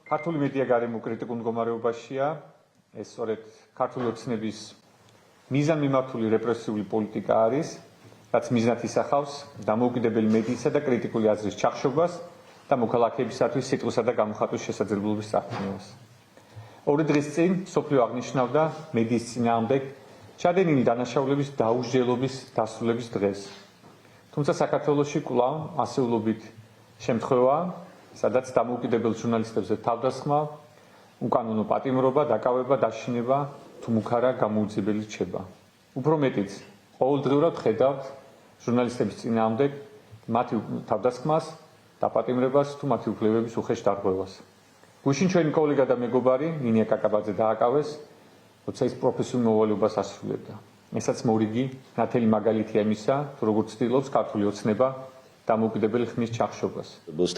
ქართული მედია გარემო კრიტიკულ მდგომარეობაშია, ეს სწორედ ქართული ოცნების მიზანმიმართული რეპრესიული პოლიტიკა არის, რაც მიზნად ისახავს დამოუკიდებელი მედიისა და კრიტიკული აზრის ჩახშობას და მოქალაქეებისათვის სიტყვისა და გამოხატვის შესაძლებლობის წარქმნას. ორი დღის წინ მსოფლიო აღნიშნავდა მედიის წინააღმდეგ ჩადენილი დანაშაულების დაუსჯელობის დასრულების დღეს. თუმცა საქართველოში კვლავ ასეულობით შემთხვევაა, სადაც დამოუკიდებელ ჟურნალისტებზე თავდასხმა, უკანონო პატიმრობა, დაკავება, დაშინება თუ მუქარა გამოუძიებელი რჩება. უფრო მეტიც, ყოველდღიურად ხედავთ ჟურნალისტების წინააღმდეგ მათი თავდასხმას, დაპატიმრებას თუ მათი უფლებების უხეშ დარღვევას. გუშინ ჩვენი კოლეგა და მეგობარი ნინია კაკაბაძე დააკავეს, როცა ის პროფესიულ მოვალეობას ასრულებდა. ესაც მორიგი ნათელი მაგალითია იმისა, თუ როგორ ცდილობს ქართული ოცნება დამოუკიდებელი ხმის ჩახშობას.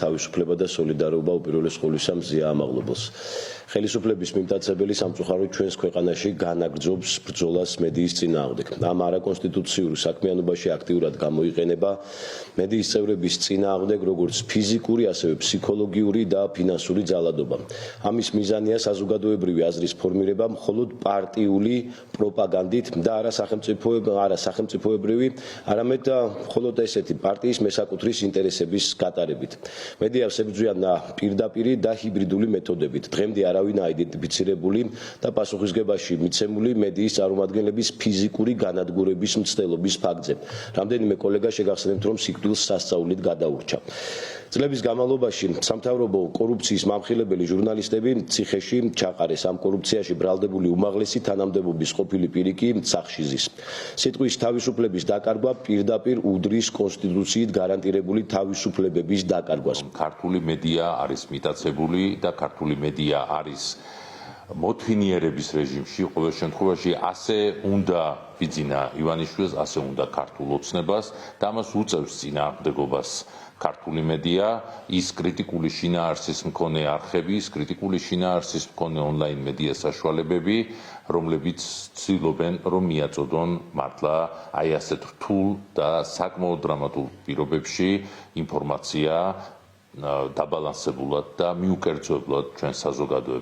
თავისუფლება და სოლიდარობა უპირველეს ყოვლისა მზია ამაღლობელს. ხელისუფლების მიმტაცებელი სამწუხაროდ ჩვენს ქვეყანაში განაგრძობს ბრძოლას მედიის წინააღმდეგ. ამ არაკონსტიტუციური საქმიანობაში აქტიურად გამოიყენება მედიის წევრების წინააღმდეგ როგორც ფიზიკური, ასევე ფსიქოლოგიური და ფინანსური ძალადობა. ამის მიზანია საზოგადოებრივი აზრის ფორმირება მხოლოდ პარტიული პროპაგანდით და არა სახელმწიფოებრივი, არამედ მხოლოდ ესეთი პარტიის მესაკუთრის ინტერესების გატარებით. მედიას ებრძვიან პირდაპირი და ჰიბრიდული მეთოდებით. დღემდე არავინ აიდენტიფიცირებული და პასუხისგებაში მიცემული მედიის წარმომადგენლების ფიზიკური განადგურების მცდელობის ფაქტზე. რამდენიმე კოლეგა შეგახსენებთ, რომ სიკვდილს სასწაულით გადაურჩა. წლების განმავლობაში სამთავრობო კორუფციის მამხილებელი ჟურნალისტები ციხეში ჩაყარეს. ამ კორუფციაში ბრალდებული უმაღლესი თანამდებობის ყოფილი პირი კი სახლში ზის. სიტყვის თავისუფლების დაკარგვა პირდაპირ უდრის კონსტიტუციით გარანტირებული თავისუფლებების დაკარგვას. ქართული მედია არის მიტაცებული და ქართული მედია არის მოთმინიერების რეჟიმში. ყოველ შემთხვევაში ასე უნდა ბიძინა ივანიშვილს, ასე უნდა ქართულ ოცნებას და ამას უწევს წინააღმდეგობას ქართული მედია, ის კრიტიკული შინაარსის მქონე არხები, ის კრიტიკული შინაარსის მქონე ონლაინ მედია საშუალებები, რომლებიც ცდილობენ, რომ მიაწოდონ მართლა აი ასეთ რთულ და საკმაოდ დრამატულ პირობებში ინფორმაცია დაბალანსებულად და მიუკერძოებლად ჩვენ საზოგადოებას.